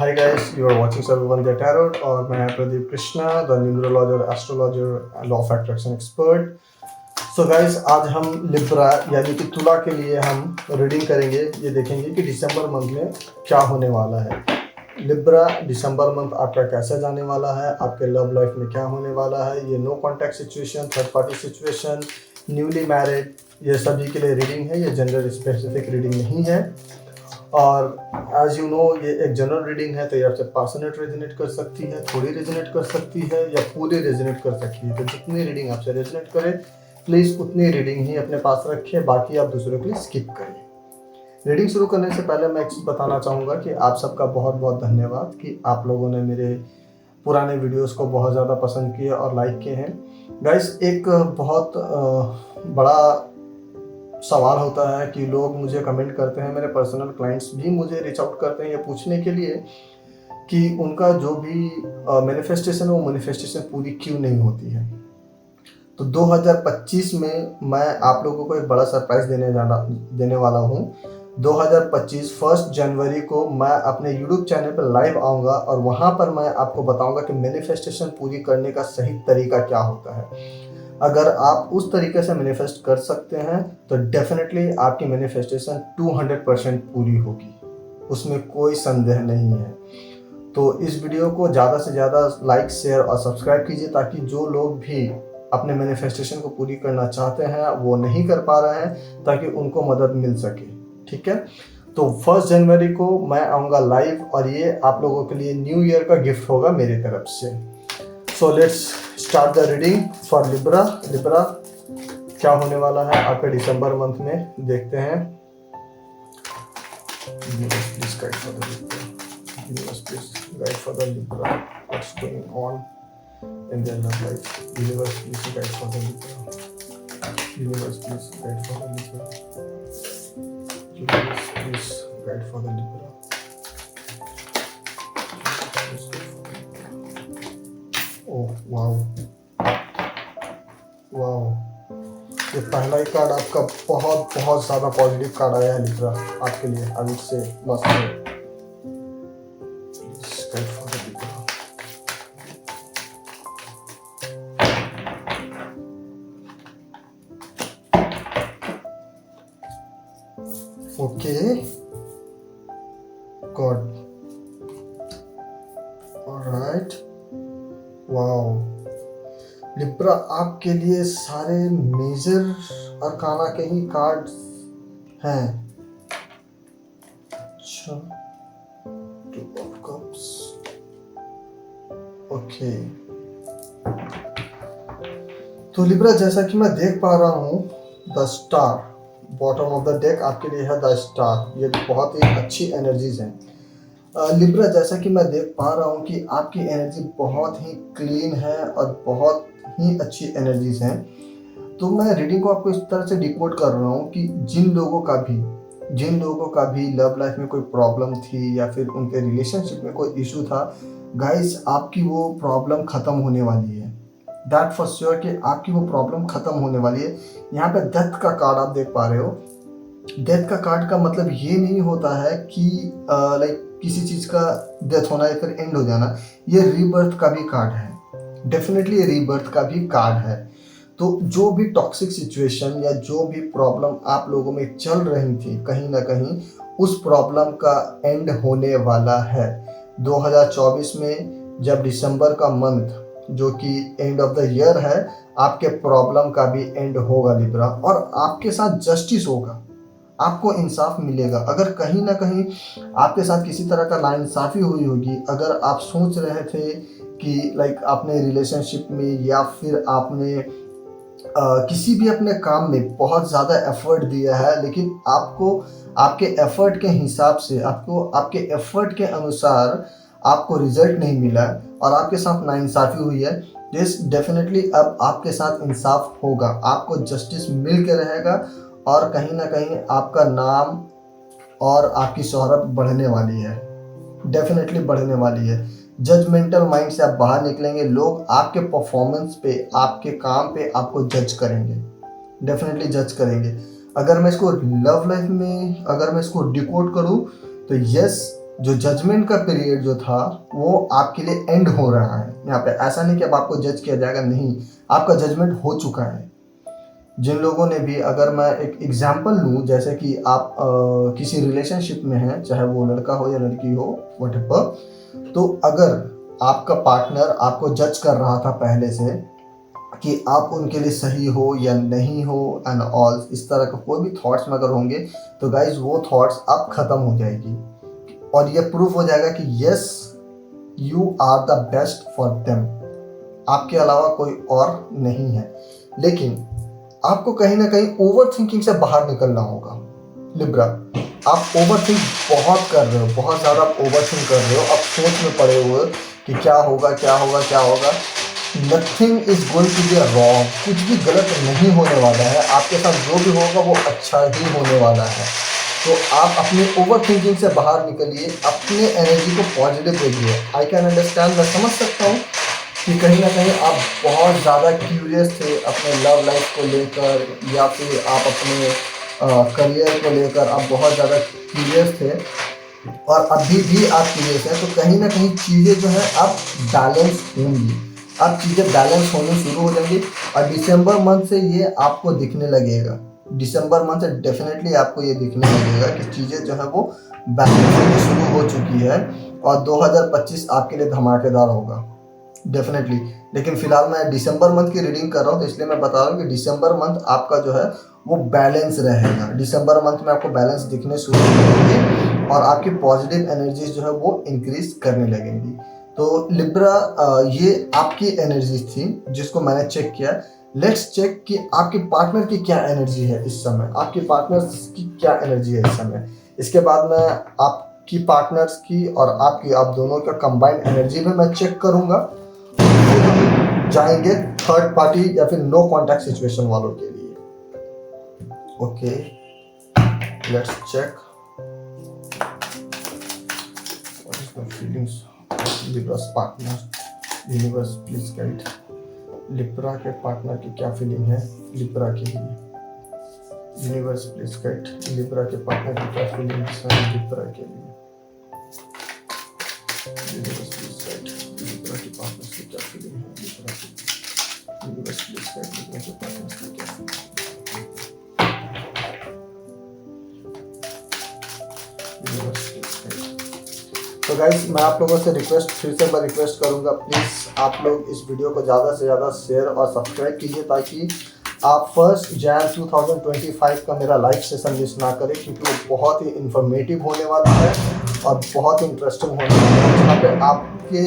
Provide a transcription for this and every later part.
Hi guys, you are watching Sarvavandya Tarot और मैं Pradeep Krishna, the numerologer, astrologer, law of attraction expert. So guys, आज हम Libra यानी कि तुला के लिए हम रीडिंग करेंगे। ये देखेंगे कि दिसंबर मंथ में क्या होने वाला है। लिब्रा, दिसंबर मंथ आपका कैसे जाने वाला है, आपके लव लाइफ में क्या होने वाला है। ये no contact situation, third party situation, newly married, ये सभी के लिए रीडिंग है। ये जेंडर स्पेसिफिक रीडिंग नहीं है। और एज यू नो, ये एक जनरल रीडिंग है, तो ये आपसे पार्सनेट रेजोनेट कर सकती है, थोड़ी रेजोनेट कर सकती है या पूरी रेजोनेट कर सकती है। तो जितनी रीडिंग आपसे रेजोनेट करे, प्लीज़ उतनी रीडिंग ही अपने पास रखें, बाकी आप दूसरों के लिए स्किप करें। रीडिंग शुरू करने से पहले मैं एक चीज़ बताना चाहूँगा कि आप सबका बहुत बहुत धन्यवाद कि आप लोगों ने मेरे पुराने वीडियोस को बहुत ज़्यादा पसंद किए और लाइक किए हैं। गाइस, एक बहुत बड़ा सवाल होता है कि लोग मुझे कमेंट करते हैं, मेरे पर्सनल क्लाइंट्स भी मुझे रीच आउट करते हैं ये पूछने के लिए कि उनका जो भी मैनिफेस्टेशन है वो मैनिफेस्टेशन पूरी क्यों नहीं होती है। तो 2025 में मैं आप लोगों को एक बड़ा सरप्राइज देने वाला हूँ। 2025 1 जनवरी को मैं अपने यूट्यूब चैनल पर लाइव आऊँगा और वहाँ पर मैं आपको बताऊँगा कि मैनिफेस्टेशन पूरी करने का सही तरीका क्या होता है। अगर आप उस तरीके से मैनिफेस्ट कर सकते हैं तो डेफिनेटली आपकी मैनिफेस्टेशन 200% पूरी होगी, उसमें कोई संदेह नहीं है। तो इस वीडियो को ज़्यादा से ज़्यादा लाइक, शेयर और सब्सक्राइब कीजिए ताकि जो लोग भी अपने मैनिफेस्टेशन को पूरी करना चाहते हैं वो नहीं कर पा रहे हैं, ताकि उनको मदद मिल सके। ठीक है, तो 1 जनवरी को मैं आऊँगा लाइव और ये आप लोगों के लिए न्यू ईयर का गिफ्ट होगा मेरी तरफ से। So let's start the reading for Libra. Libra क्या होने वाला है आपके दिसंबर मंथ में, देखते हैं। Please guide for the Libra, please guide for the Libra, what's going on in their love life. Universe please guide for the Libra, universe please guide for the Libra, universe please guide for the Libra. Oh wow wow, ये पहला ही card आपका बहुत बहुत ज़्यादा positive card आया है Libra आपके लिए। आई वुड से मस्ट है। Okay God, alright, wow. Libra आपके लिए सारे मेजर अरकाना के ही कार्ड्स हैं। अच्छा, 2 ऑफ कप्स, ओके। तो लिब्रा, जैसा कि मैं देख पा रहा हूँ, the star bottom of the deck आपके लिए है, द स्टार। ये बहुत ही अच्छी एनर्जीज हैं। लिब्रा, जैसा कि मैं देख पा रहा हूँ कि आपकी एनर्जी बहुत ही क्लीन है और बहुत ही अच्छी एनर्जीज हैं। तो मैं रीडिंग को आपको इस तरह से डिकोड कर रहा हूँ कि जिन लोगों का भी लव लाइफ में कोई प्रॉब्लम थी या फिर उनके रिलेशनशिप में कोई इशू था, गाइस आपकी वो प्रॉब्लम ख़त्म होने वाली है। दैट फॉर श्योर कि आपकी वो प्रॉब्लम ख़त्म होने वाली है। यहाँ पे डेथ का कार्ड आप देख पा रहे हो। डेथ का कार्ड का मतलब ये नहीं होता है कि लाइक किसी चीज़ का डेथ होना या फिर एंड हो जाना। ये रीबर्थ का भी कार्ड है, डेफिनेटली ये रीबर्थ का भी कार्ड है। तो जो भी टॉक्सिक सिचुएशन या जो भी प्रॉब्लम आप लोगों में चल रही थी, कहीं ना कहीं उस प्रॉब्लम का एंड होने वाला है। 2024 में जब दिसंबर का मंथ जो कि एंड ऑफ द ईयर है, आपके प्रॉब्लम का भी एंड होगा लिब्रा, और आपके साथ जस्टिस होगा, आपको इंसाफ मिलेगा। अगर कहीं ना कहीं आपके साथ किसी तरह का नाइंसाफ़ी हुई होगी, अगर आप सोच रहे थे कि लाइक आपने रिलेशनशिप में या फिर आपने किसी भी अपने काम में बहुत ज़्यादा एफर्ट दिया है, लेकिन आपको आपके एफर्ट के हिसाब से, आपको आपके एफर्ट के अनुसार आपको रिजल्ट नहीं मिला और आपके साथ नाइंसाफ़ी हुई है, दिस डेफिनेटली अब आपके साथ इंसाफ होगा, आपको जस्टिस मिल के रहेगा और कहीं ना कहीं आपका नाम और आपकी शोहरत बढ़ने वाली है, डेफिनेटली बढ़ने वाली है। जजमेंटल माइंड से आप बाहर निकलेंगे। लोग आपके परफॉर्मेंस पे, आपके काम पे आपको जज करेंगे, डेफिनेटली जज करेंगे। अगर मैं इसको लव लाइफ में अगर मैं इसको डिकोड करूँ तो यस, जो जजमेंट का पीरियड जो था वो आपके लिए एंड हो रहा है यहाँ पे। ऐसा नहीं कि अब आपको जज किया जाएगा, नहीं, आपका जजमेंट हो चुका है। जिन लोगों ने भी, अगर मैं एक एग्जांपल लूँ, जैसे कि आप किसी रिलेशनशिप में हैं, चाहे वो लड़का हो या लड़की हो, व्हाटएवर, तो अगर आपका पार्टनर आपको जज कर रहा था पहले से कि आप उनके लिए सही हो या नहीं हो एंड ऑल, इस तरह का कोई भी थॉट्स में अगर होंगे, तो गाइज वो थॉट्स अब ख़त्म हो जाएगी और ये प्रूफ हो जाएगा कि yes, you are the best for them, आपके अलावा कोई और नहीं है। लेकिन आपको कहीं ना कहीं ओवर थिंकिंग से बाहर निकलना होगा। लिब्रा, आप ओवर थिंक बहुत कर रहे हो, बहुत ज़्यादा ओवर थिंक कर रहे हो, आप सोच में पड़े हुए कि क्या होगा क्या होगा क्या होगा। Nothing is going to be wrong, कुछ भी गलत नहीं होने वाला है, आपके साथ जो भी होगा वो अच्छा ही होने वाला है। तो आप अपने ओवर थिंकिंग से बाहर निकलिए, अपने एनर्जी को पॉजिटिव देखिए। आई कैन अंडरस्टैंड, मैं समझ सकता हूँ कि कहीं ना कहीं आप बहुत ज़्यादा क्यूरियस थे अपने लव लाइफ को लेकर, या फिर आप अपने करियर को लेकर आप बहुत ज़्यादा क्यूरियस थे और अभी भी आप क्यूरियस हैं। तो कहीं ना कहीं चीज़ें जो है अब बैलेंस होंगी, अब चीज़ें बैलेंस होनी शुरू हो जाएंगी और दिसंबर मंथ से ये आपको दिखने लगेगा। दिसंबर मंथ से डेफिनेटली आपको ये दिखने लगेगा कि चीज़ें जो है वो बैलेंस होनी शुरू हो चुकी है और 2025 आपके लिए धमाकेदार होगा डेफिनेटली। लेकिन फिलहाल मैं दिसंबर मंथ की रीडिंग कर रहा हूँ, तो इसलिए मैं बता रहा हूँ कि दिसंबर मंथ आपका जो है वो बैलेंस रहेगा। दिसंबर मंथ में आपको बैलेंस दिखने शुरू होंगे और आपकी पॉजिटिव एनर्जीज जो है वो इंक्रीज करने लगेंगी। तो लिब्रा, ये आपकी एनर्जीज थी जिसको मैंने चेक किया। लेट्स चेक कि आपके पार्टनर की क्या एनर्जी है इस समय, आपके पार्टनर की क्या एनर्जी है इस समय। इसके बाद मैं आपकी पार्टनर्स की और आपकी, आप दोनों का कंबाइंड एनर्जी भी मैं चेक करूंगा। जाएंगे थर्ड पार्टी या फिर नो कॉन्टैक्ट सिचुएशन वालों के लिए। Okay, let's check what is the feelings of Libra's partner. Universe please guide Libra के पार्टनर की क्या फीलिंग है लिब्रा के लिए। यूनिवर्स प्लीज गाइड लिब्रा के पार्टनर की क्या फीलिंग्स है लिब्रा के लिए। यूनिवर्स प्लीज गाइड लिब्रा के पार्टनर की क्या फीलिंग है लिब्रा के लिए। यूनिवर्स प्लीज गाइड लिब्रा के पार्टनर की क्या फीलिंग है। तो गाइस, मैं आप लोगों से फिर से मैं रिक्वेस्ट करूंगा, प्लीज़ आप लोग इस वीडियो को ज़्यादा से ज़्यादा शेयर और सब्सक्राइब कीजिए ताकि आप 1 जनवरी 2025 का मेरा लाइव सेशन मिस ना करें, क्योंकि वो बहुत ही इंफॉर्मेटिव होने वाला है और बहुत ही इंटरेस्टिंग होने वाला है, जहाँ पे आपके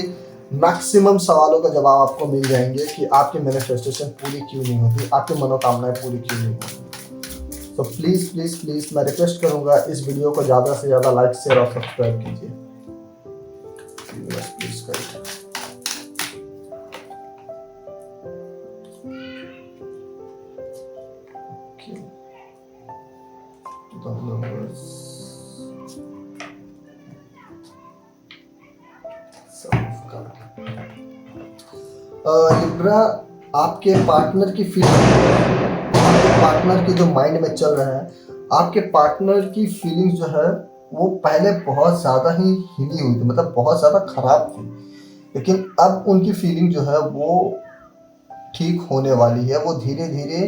मैक्सिमम सवालों का जवाब आपको मिल जाएंगे कि आपकी मैनिफेस्टेशन पूरी क्यों नहीं होती, आपकी मनोकामनाएं पूरी क्यों नहीं होती। तो प्लीज़ प्लीज़ प्लीज़ मैं रिक्वेस्ट करूंगा, इस वीडियो को ज़्यादा से ज़्यादा लाइक शेयर और सब्सक्राइब कीजिए। Please guide. Okay. The numbers. Libra, आपके पार्टनर की फीलिंग, आपके पार्टनर की जो माइंड में चल रहा है, आपके पार्टनर की फीलिंग्स जो है वो पहले बहुत ज़्यादा ही हिली हुई थी, मतलब बहुत ज़्यादा ख़राब थी, लेकिन अब उनकी फीलिंग जो है वो ठीक होने वाली है, वो धीरे धीरे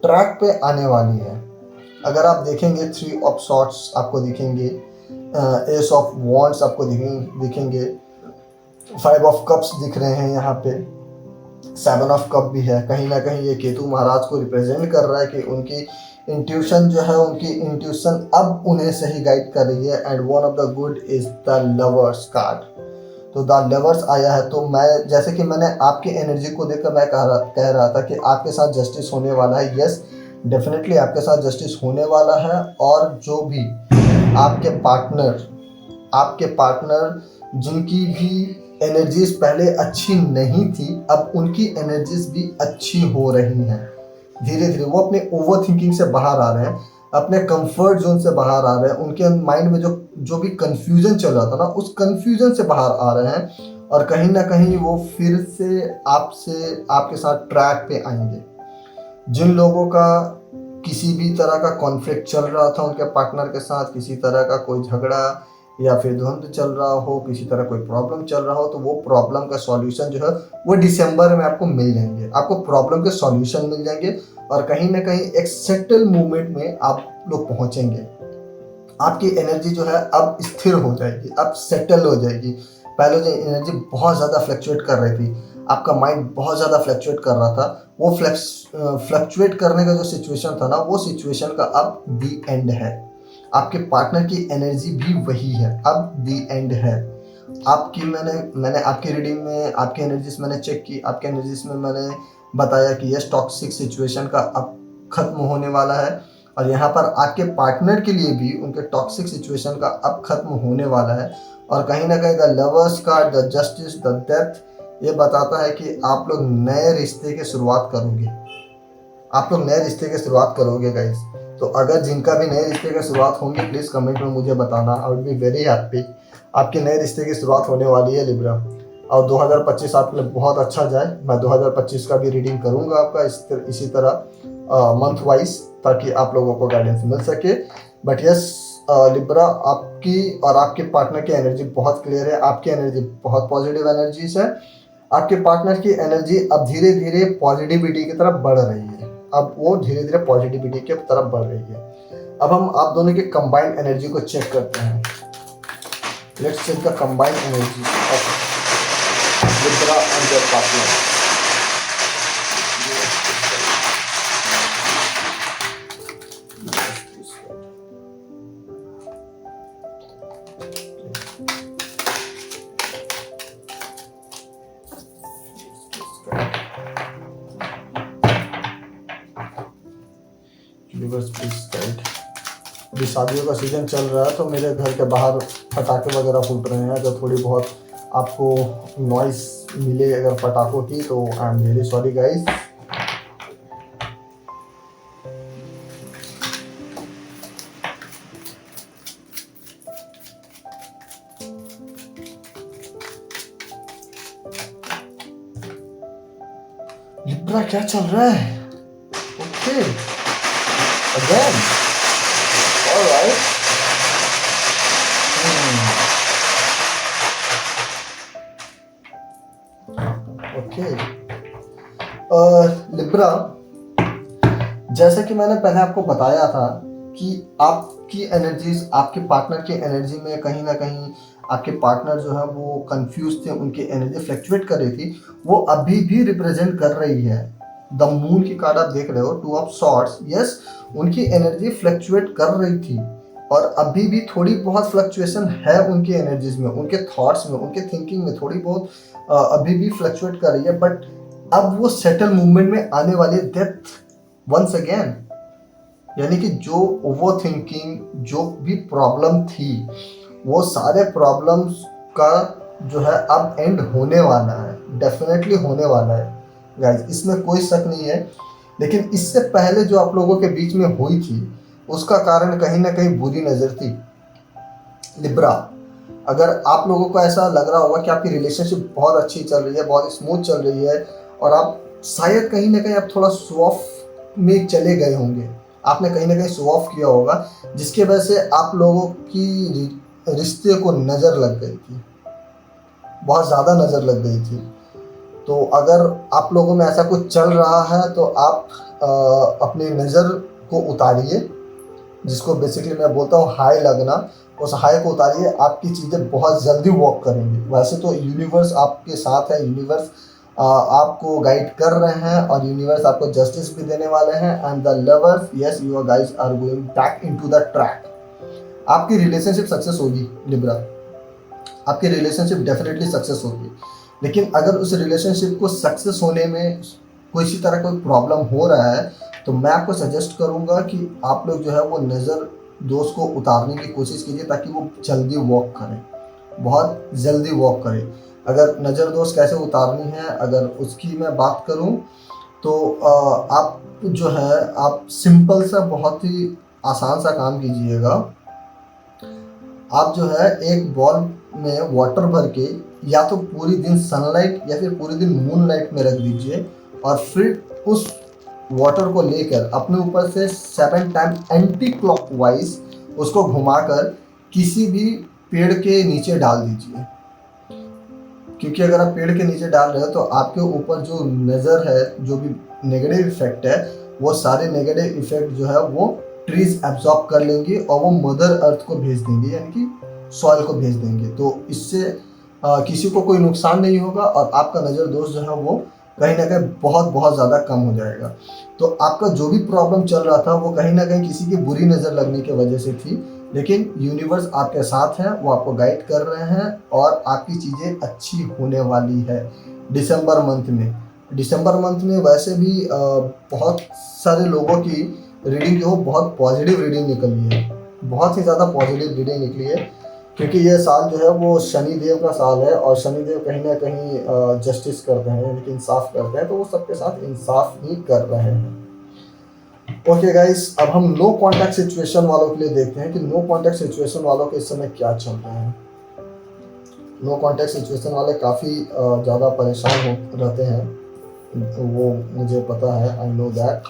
ट्रैक पे आने वाली है। अगर आप देखेंगे 3 ऑफ सॉर्ट्स आपको दिखेंगे, एस ऑफ वॉन्ड्स आपको दिखेंगे, 5 ऑफ कप्स दिख रहे हैं यहाँ पे, 7 ऑफ कप भी है। कहीं ना कहीं ये केतु महाराज को रिप्रेजेंट कर रहा है कि उनकी इंट्यूशन जो है, उनकी इंट्यूशन अब उन्हें सही गाइड कर रही है। And one of the good is the lovers card, तो द लवर्स आया है। तो मैं, जैसे कि मैंने आपकी एनर्जी को देखकर मैं कह रहा था कि आपके साथ जस्टिस होने वाला है। यस, डेफिनेटली आपके साथ जस्टिस होने वाला है और जो भी आपके पार्टनर जिनकी भी एनर्जीज पहले अच्छी नहीं थी, अब उनकी एनर्जीज भी अच्छी हो रही हैं। धीरे धीरे वो अपने ओवर थिंकिंग से बाहर आ रहे हैं, अपने कंफर्ट जोन से बाहर आ रहे हैं। उनके माइंड में जो भी कंफ्यूजन चल रहा था ना, उस कंफ्यूजन से बाहर आ रहे हैं और कहीं ना कहीं वो फिर से आपके साथ ट्रैक पे आएंगे। जिन लोगों का किसी भी तरह का कॉन्फ्लिक्ट चल रहा था उनके पार्टनर के साथ, किसी तरह का कोई झगड़ा या फिर द्वंद्व चल रहा हो, किसी तरह कोई प्रॉब्लम चल रहा हो, तो वो प्रॉब्लम का सॉल्यूशन जो है वो दिसंबर में आपको मिल जाएंगे, आपको प्रॉब्लम के सॉल्यूशन मिल जाएंगे और कहीं ना कहीं एक सेटल मूवमेंट में आप लोग पहुंचेंगे। आपकी एनर्जी जो है अब स्थिर हो जाएगी, अब सेटल हो जाएगी। पहले जो एनर्जी बहुत ज़्यादा फ्लक्चुएट कर रही थी, आपका माइंड बहुत ज़्यादा फ्लक्चुएट कर रहा था, वो फ्लक्चुएट करने का जो सिचुएशन था ना, वो सिचुएशन का अब दी एंड है। आपके पार्टनर की एनर्जी भी वही है, अब दी एंड है। आपकी मैंने आपकी रीडिंग में आपकी एनर्जीज मैंने चेक की, आपके एनर्जीज में मैंने बताया कि यस, टॉक्सिक सिचुएशन का अब खत्म होने वाला है और यहाँ पर आपके पार्टनर के लिए भी उनके टॉक्सिक सिचुएशन का अब खत्म होने वाला है। और कहीं ना कहीं the lovers card, the justice, the death, ये बताता है कि आप लोग नए रिश्ते की शुरुआत करोगे, आप लोग नए रिश्ते की शुरुआत करोगे गाइस। तो अगर जिनका भी नए रिश्ते की शुरुआत होंगी, प्लीज़ कमेंट में मुझे बताना, I would be very happy. आपके नए रिश्ते की शुरुआत होने वाली है लिब्रा, और 2025 आपके लिए बहुत अच्छा जाए। मैं 2025 का भी रीडिंग करूंगा आपका इसी तरह मंथ वाइज, ताकि आप लोगों को गाइडेंस मिल सके। बट यस लिब्रा, आपकी और आपके पार्टनर की एनर्जी बहुत क्लियर है, आपकी एनर्जी बहुत पॉजिटिव एनर्जीज है। आपके पार्टनर की एनर्जी अब धीरे धीरे पॉजिटिविटी की तरफ बढ़ रही है, अब वो धीरे धीरे पॉजिटिविटी की तरफ बढ़ रही है। अब हम आप दोनों की कंबाइंड एनर्जी को चेक करते हैं। Let's check the combined energy of Libra and their partner. अभी शादियों का सीजन चल रहा है, तो मेरे घर के बाहर पटाखे वगैरह फूट रहे हैं, तो थोड़ी बहुत आपको नॉइस मिले अगर पटाखों की, तो I am very sorry guys. Libra क्या चल रहा है? Okay again, alright. Okay Libra, जैसा कि मैंने पहले आपको बताया था कि आपकी एनर्जीज आपके पार्टनर की एनर्जी में कहीं ना कहीं आपके पार्टनर जो है वो कंफ्यूज थे, उनकी एनर्जी फ्लक्चुएट कर रही थी, वो अभी भी रिप्रेजेंट कर रही है। द मून की कार्ड आप देख रहे हो, टू ऑफ सॉर्ड्स, यस, उनकी एनर्जी फ्लक्चुएट कर रही थी और अभी भी थोड़ी बहुत फ्लक्चुएशन है उनकी एनर्जीज में, उनके थॉट्स में, उनके थिंकिंग में थोड़ी बहुत अभी भी फ्लक्चुएट कर रही है। बट अब वो सेटल मूवमेंट में आने वाली है, डेथ वंस अगेन। यानी कि जो ओवर थिंकिंग, जो भी प्रॉब्लम थी, वो सारे प्रॉब्लम्स का जो है अब एंड होने वाला है, डेफिनेटली होने वाला है गाइस, इसमें कोई शक नहीं है। लेकिन इससे पहले जो आप लोगों के बीच में हुई थी, उसका कारण कहीं ना कहीं बुरी नज़र थी लिब्रा। अगर आप लोगों को ऐसा लग रहा होगा कि आपकी रिलेशनशिप बहुत अच्छी चल रही है, बहुत स्मूथ चल रही है, और आप शायद कहीं ना कहीं आप थोड़ा शो ऑफ में चले गए होंगे, आपने कहीं ना कहीं शो ऑफ किया होगा, जिसकी वजह से आप लोगों की रिश्ते को नज़र लग गई थी, बहुत ज़्यादा नज़र लग गई थी। तो अगर आप लोगों में ऐसा कुछ चल रहा है, तो आप अपनी नज़र को उतारिए, जिसको बेसिकली मैं बोलता हूँ हाई लगना, उस हाई को उतारिए, आपकी चीज़ें बहुत जल्दी वर्क करेंगी। वैसे तो यूनिवर्स आपके साथ है, यूनिवर्स आपको गाइड कर रहे हैं और यूनिवर्स आपको जस्टिस भी देने वाले हैं। And the lovers, yes, your guys are going back into the track. आपकी रिलेशनशिप सक्सेस होगी लिब्रा, आपकी रिलेशनशिप डेफिनेटली सक्सेस होगी। लेकिन अगर उस रिलेशनशिप को सक्सेस होने में किसी तरह कोई प्रॉब्लम हो रहा है, तो मैं आपको सजेस्ट करूंगा कि आप लोग जो है वो नज़र दोस्त को उतारने की कोशिश कीजिए, ताकि वो जल्दी वॉक करें, बहुत जल्दी वॉक करें। अगर नज़र दोस्त कैसे उतारनी है, अगर उसकी मैं बात करूं, तो आप जो है आप सिंपल सा, बहुत ही आसान सा काम कीजिएगा। आप जो है एक बॉल में वाटर भर के या तो पूरी दिन सनलाइट या फिर पूरे दिन मून लाइट में रख दीजिए, और फिर उस वाटर को लेकर अपने ऊपर से 7 टाइम एंटी क्लॉकवाइज उसको घुमाकर किसी भी पेड़ के नीचे डाल दीजिए, क्योंकि अगर आप पेड़ के नीचे डाल रहे हो तो आपके ऊपर जो नज़र है, जो भी नेगेटिव इफेक्ट है, वो सारे नेगेटिव इफेक्ट जो है वो ट्रीज एब्जॉर्ब कर लेंगी और वो मदर अर्थ को भेज देंगे, यानी कि सॉइल को भेज देंगे। तो इससे किसी को कोई नुकसान नहीं होगा और आपका नज़र दोष जो है वो कहीं ना कहीं बहुत बहुत ज़्यादा कम हो जाएगा। तो आपका जो भी प्रॉब्लम चल रहा था वो कहीं ना कहीं किसी की बुरी नज़र लगने की वजह से थी, लेकिन यूनिवर्स आपके साथ है, वो आपको गाइड कर रहे हैं और आपकी चीज़ें अच्छी होने वाली है। दिसंबर मंथ में वैसे भी बहुत सारे लोगों की रीडिंग जो बहुत पॉजिटिव रीडिंग निकली है, बहुत ही ज़्यादा पॉजिटिव रीडिंग निकली है, क्योंकि ये साल जो है वो शनि देव का साल है और शनि देव कहीं ना कहीं जस्टिस करते हैं, लेकिन इंसाफ करते हैं, तो वो सबके साथ इंसाफ ही कर रहे हैं। ओके गाइस, अब हम नो कांटेक्ट सिचुएशन वालों के लिए देखते हैं कि नो कांटेक्ट सिचुएशन वालों के इस समय क्या चल रहा है। नो कांटेक्ट सिचुएशन वाले काफ़ी ज़्यादा परेशान हो रहते हैं, वो मुझे पता है, आई नो दैट।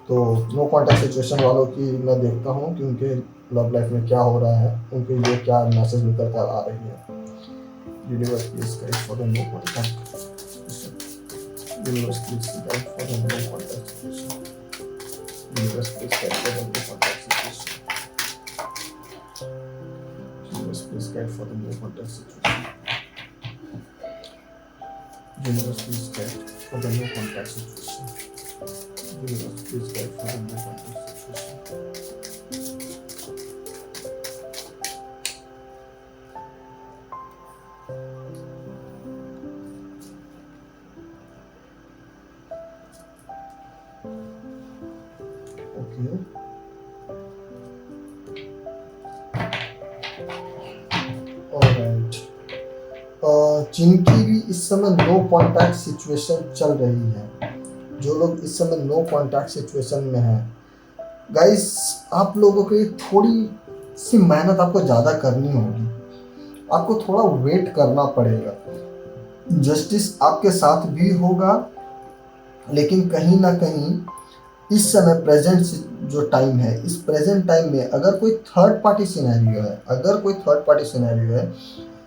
तो नो कांटेक्ट सिचुएशन वालों की मैं देखता हूँ कि उनके लव लाइफ में क्या हो रहा है, उनके लिए क्या मैसेज निकल कर आ रही है। Universe please guide for the no contact, universe please guide for the no contact situation, universe please guide for the no contact situation, universe please guide for the no contact situation, universe please guide for the no contact situation, universe please guide for the no contact situation. जिनकी भी इस समय no contact situation चल रही है, जो लोग इस समय नो कांटेक्ट सिचुएशन में हैं, गाइस आप लोगों के थोड़ी सी मेहनत आपको ज़्यादा करनी होगी, आपको थोड़ा वेट करना पड़ेगा। जस्टिस आपके साथ भी होगा, लेकिन कहीं ना कहीं इस समय प्रेजेंट जो टाइम है, इस प्रेजेंट टाइम में अगर कोई थर्ड पार्टी सिनेरियो है,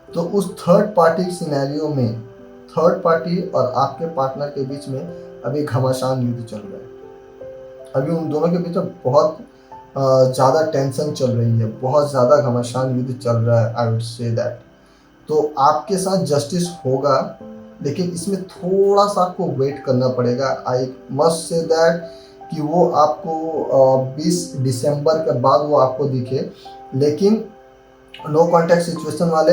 तो उस थर्ड पार्टी सिनेरियो में थर्ड पार्टी और आपके पार्टनर के बीच में अभी घमासान युद्ध चल रहा है। अभी उन दोनों के बीच में बहुत ज़्यादा टेंशन चल रही है, बहुत ज़्यादा घमासान युद्ध चल रहा है, आई वुड से दैट। तो आपके साथ जस्टिस होगा, लेकिन इसमें थोड़ा सा आपको वेट करना पड़ेगा। आई मस्ट से दैट कि वो आपको 20 दिसंबर के बाद वो आपको दिखे। लेकिन नो कांटेक्ट सिचुएशन वाले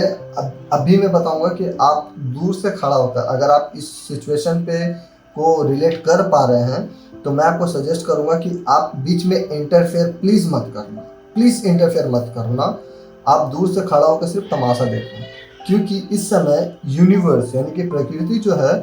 अभी मैं बताऊंगा कि आप दूर से खड़ा होकर अगर आप इस सिचुएशन पे को रिलेट कर पा रहे हैं, तो मैं आपको सजेस्ट करूंगा कि आप बीच में इंटरफेयर प्लीज़ मत करना, प्लीज़ इंटरफेयर मत करना। आप दूर से खड़ा होकर सिर्फ तमाशा देखना, क्योंकि इस समय यूनिवर्स यानी कि प्रकृति जो है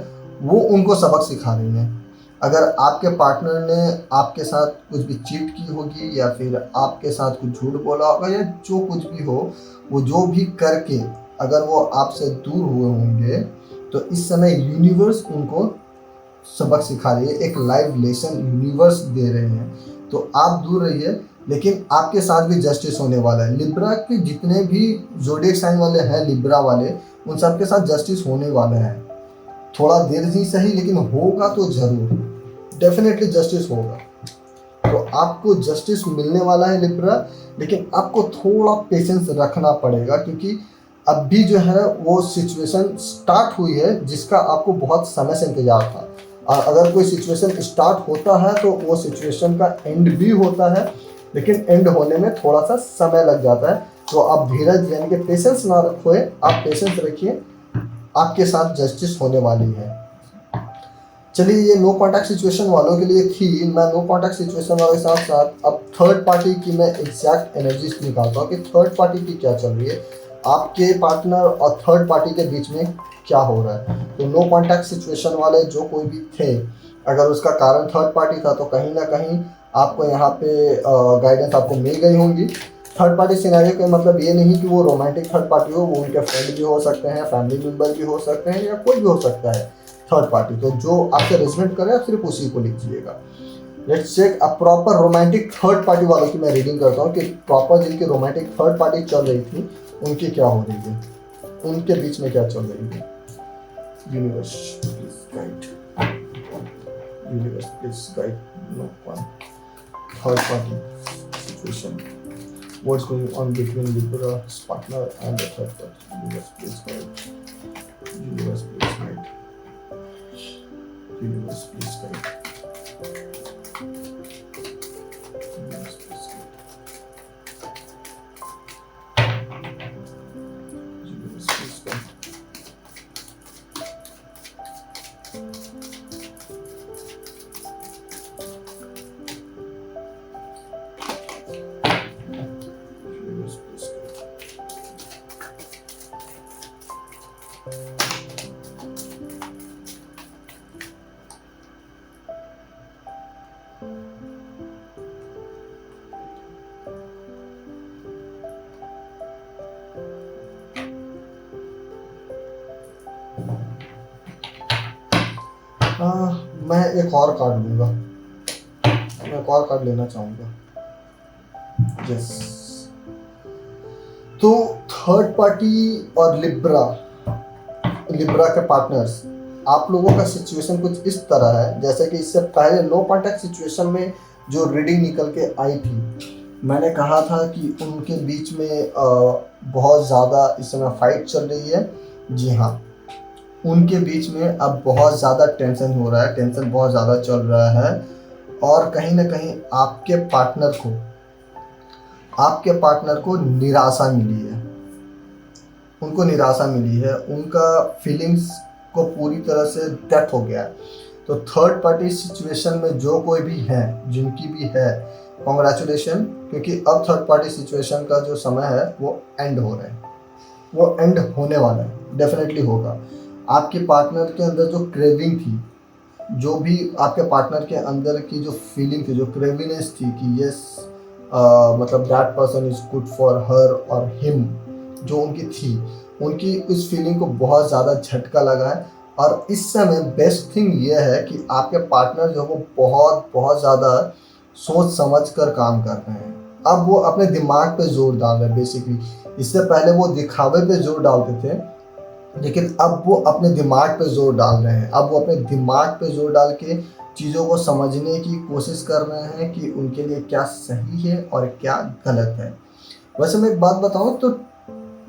वो उनको सबक सिखा रही है। अगर आपके पार्टनर ने आपके साथ कुछ भी चीट की होगी या फिर आपके साथ कुछ झूठ बोला होगा या जो कुछ भी हो, वो जो भी करके अगर वो आपसे दूर हुए होंगे, तो इस समय यूनिवर्स उनको सबक सिखा रही है, एक लाइव लेसन यूनिवर्स दे रहे हैं। तो आप दूर रहिए, लेकिन आपके साथ भी जस्टिस होने वाला है। लिब्रा के जितने भी ज़ोडिएक साइन वाले हैं, लिब्रा वाले, उन सबके साथ जस्टिस होने वाला है। थोड़ा देर ही सही, लेकिन होगा तो जरूर, डेफिनेटली जस्टिस होगा। तो आपको जस्टिस मिलने वाला है लिब्रा, लेकिन आपको थोड़ा पेशेंस रखना पड़ेगा, क्योंकि अभी जो है वो सिचुएशन स्टार्ट हुई है जिसका आपको बहुत समय से इंतजार था। और अगर कोई सिचुएशन स्टार्ट होता है तो वो सिचुएशन का एंड भी होता है, लेकिन एंड होने में थोड़ा सा समय लग जाता है। तो आप धीरज यानी कि पेशेंस ना रखोए, आप पेशेंस रखिए, आपके साथ जस्टिस होने वाली है। चलिए, ये नो कांटेक्ट सिचुएशन वालों के लिए थी। मैं नो कांटेक्ट सिचुएशन वालों के साथ साथ अब थर्ड पार्टी की मैं एग्जैक्ट एनर्जीज निकालता हूँ कि थर्ड पार्टी की क्या चल रही है, आपके पार्टनर और थर्ड पार्टी के बीच में क्या हो रहा है। तो नो कांटेक्ट सिचुएशन वाले जो कोई भी थे, अगर उसका कारण थर्ड पार्टी था, तो कहीं ना कहीं आपको यहाँ पे गाइडेंस आपको मिल गई होंगी। थर्ड पार्टी सिनेरियो का मतलब ये नहीं कि वो रोमांटिक थर्ड पार्टी हो, वो उनके फ्रेंड भी हो सकते हैं, फैमिली मेम्बर भी हो सकते हैं, या कोई भी हो सकता है थर्ड पार्टी। तो जो आपसे रेजोनेट करे आप सिर्फ उसी को लीजिएगा। Let's check a proper romantic third party वालों की मैं रीडिंग करता हूँ कि प्रॉपर जिनकी रोमांटिक थर्ड पार्टी चल रही थी उनकी क्या हो रही है, उनके बीच में क्या चल रही है। Universe please guide, universe please guide, no one third party situation, what's going on between Libra's partner and the third party. Universe please guide, universe please guide, universe please guide, universe please guide, universe please guide. Universe please guide. मैं एक और card लूँगा, मैं एक और card लेना चाहूँगा। Yes, तो थर्ड पार्टी और लिब्रा, लिब्रा के पार्टनर्स, आप लोगों का सिचुएशन कुछ इस तरह है जैसे कि इससे पहले लो कॉन्टैक्ट सिचुएशन में जो रीडिंग निकल के आई थी, मैंने कहा था कि उनके बीच में बहुत ज़्यादा इस समय फाइट चल रही है। जी हाँ, उनके बीच में अब बहुत ज़्यादा टेंशन हो रहा है, टेंशन बहुत ज़्यादा चल रहा है, और कहीं ना कहीं आपके पार्टनर को निराशा मिली है, उनको निराशा मिली है, उनका फीलिंग्स को पूरी तरह से डेथ हो गया है। तो थर्ड पार्टी सिचुएशन में जो कोई भी है, जिनकी भी है, कॉन्ग्रेचुलेशन, क्योंकि अब थर्ड पार्टी सिचुएशन का जो समय है वो एंड हो रहा है, वो एंड होने वाला है, डेफिनेटली होगा। आपके पार्टनर के अंदर जो क्रेविंग थी, जो भी आपके पार्टनर के अंदर की जो फीलिंग थी, जो क्रेविनेस थी कि यस मतलब that person is good for her और हिम, जो उनकी थी, उनकी उस फीलिंग को बहुत ज़्यादा झटका लगा है। और इस समय बेस्ट थिंग ये है कि आपके पार्टनर जो वो बहुत बहुत ज़्यादा सोच समझ कर काम कर रहे हैं। अब वो अपने दिमाग पे जोर डाल रहे हैं बेसिकली। इससे पहले वो दिखावे पे जोर डालते थे, लेकिन अब वो अपने दिमाग पे जोर डाल रहे हैं। अब वो अपने दिमाग पे जोर डाल के चीज़ों को समझने की कोशिश कर रहे हैं कि उनके लिए क्या सही है और क्या गलत है। वैसे मैं एक बात बताऊं तो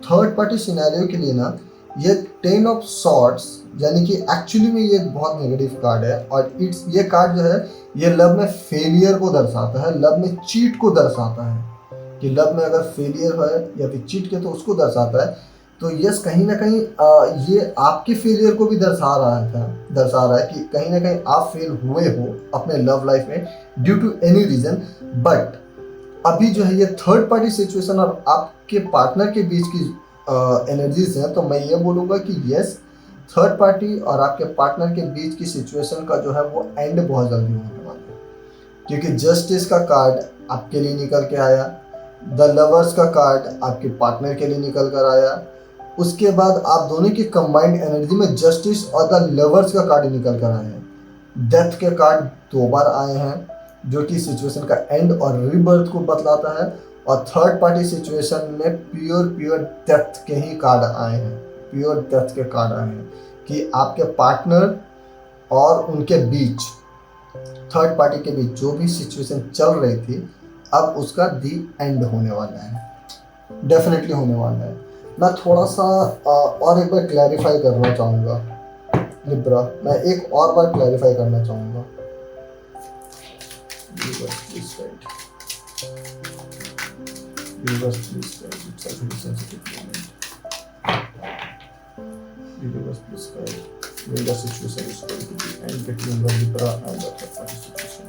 थर्ड पार्टी सिनेरियो के लिए ना, ये 10 ऑफ सॉर्ड्स यानी कि एक्चुअली में ये एक बहुत नेगेटिव कार्ड है, और ये कार्ड जो है ये लव में फेलियर को दर्शाता है, लव में चीट को दर्शाता है, कि लव में अगर फेलियर है या फिर चीट के तो उसको दर्शाता है। तो यस, कहीं ना कहीं ये आपके फेलियर को भी दर्शा रहा है कि कहीं ना कहीं आप फेल हुए हो अपने लव लाइफ में due to any reason. But अभी जो है ये थर्ड पार्टी सिचुएशन और आपके पार्टनर के बीच की एनर्जीज हैं, तो मैं ये बोलूँगा कि यस, थर्ड पार्टी और आपके पार्टनर के बीच की सिचुएशन का जो है वो एंड बहुत जल्दी होने वाला है, क्योंकि जस्टिस का कार्ड आपके लिए निकल के आया, द लवर्स का कार्ड आपके पार्टनर के लिए निकल कर आया, उसके बाद आप दोनों की कंबाइंड एनर्जी में जस्टिस और द लवर्स का कार्ड निकल कर आए हैं। डेथ के कार्ड 2 बार आए हैं, जो कि सिचुएशन का एंड और रीबर्थ को बतलाता है। और थर्ड पार्टी सिचुएशन में प्योर डेथ के ही कार्ड आए हैं, प्योर डेथ के कार्ड आए हैं कि आपके पार्टनर और उनके बीच, थर्ड पार्टी के बीच जो भी सिचुएशन चल रही थी, अब उसका दी एंड होने वाला है, डेफिनेटली होने वाला है। मैं थोड़ा सा और एक बार क्लैरिफाई करना चाहूँगा लिब्रा, मैं एक और बार क्लैरिफाई करना चाहूँगा। When the situation is going to be end between the Libra and the third party situation.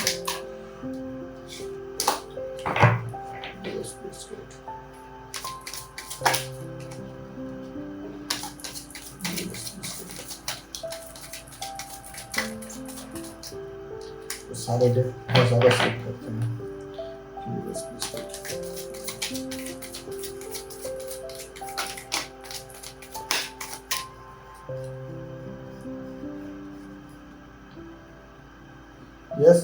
Yes, please guide. Yes, please guide. तो सारे डे बहुत ज़्यादा स्लिप करते हैं। Yes, please guide. Yes,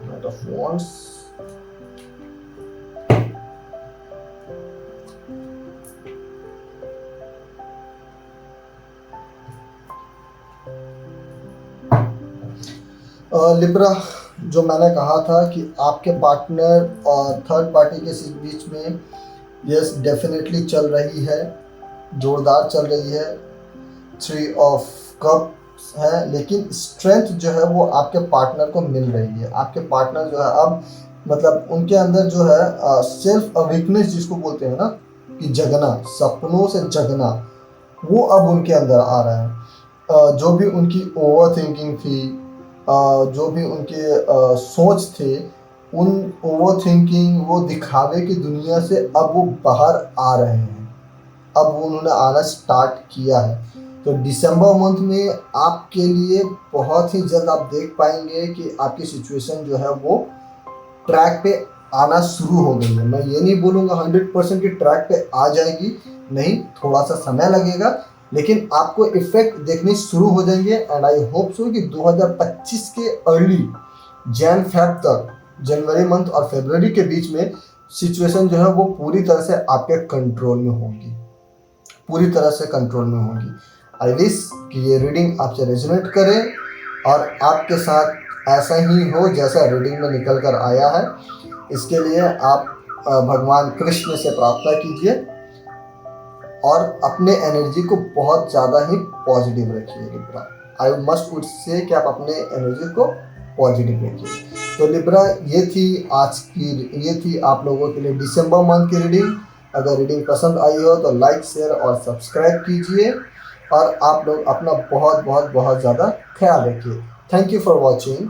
Knight of Wands, Libra, जो मैंने कहा था कि आपके पार्टनर और थर्ड पार्टी के बीच में यस डेफिनेटली चल रही है, जोरदार चल रही है। 3 ऑफ कप्स है, लेकिन स्ट्रेंथ जो है वो आपके पार्टनर को मिल रही है। आपके पार्टनर जो है अब मतलब उनके अंदर जो है सेल्फ अवेकनेस जिसको बोलते हैं ना, कि जगना, सपनों से जगना, वो अब उनके अंदर आ रहा है। जो भी उनकी ओवर थिंकिंग थी, जो भी उनके सोच थे, उन ओवर थिंकिंग, वो दिखावे की दुनिया से अब वो बाहर आ रहे हैं। अब उन्होंने आना स्टार्ट किया है। तो दिसंबर मंथ में आपके लिए बहुत ही जल्द आप देख पाएंगे कि आपकी सिचुएशन जो है वो ट्रैक पे आना शुरू हो गई है। मैं ये नहीं बोलूँगा 100% की ट्रैक पे आ जाएगी, नहीं, थोड़ा सा समय लगेगा, लेकिन आपको इफेक्ट देखने शुरू हो जाएंगे। एंड आई होप सो कि 2025 के अर्ली फेब तक, जनवरी मंथ और फरवरी के बीच में सिचुएशन जो है वो पूरी तरह से आपके कंट्रोल में होगी, पूरी तरह से कंट्रोल में होगी। आई विश कि ये रीडिंग आपसे रेजोनेट करे और आपके साथ ऐसा ही हो जैसा रीडिंग में निकल कर आया है। इसके लिए आप भगवान कृष्ण से प्रार्थना कीजिए और अपने एनर्जी को बहुत ज़्यादा ही पॉजिटिव रखिए Libra. I must would say कि आप अपने एनर्जी को पॉजिटिव रखिए। तो लिब्रा, ये थी आप लोगों के लिए दिसंबर मंथ की रीडिंग। अगर रीडिंग पसंद आई हो तो लाइक, शेयर और सब्सक्राइब कीजिए और आप लोग अपना बहुत बहुत बहुत ज़्यादा ख्याल रखिए। Thank you for watching.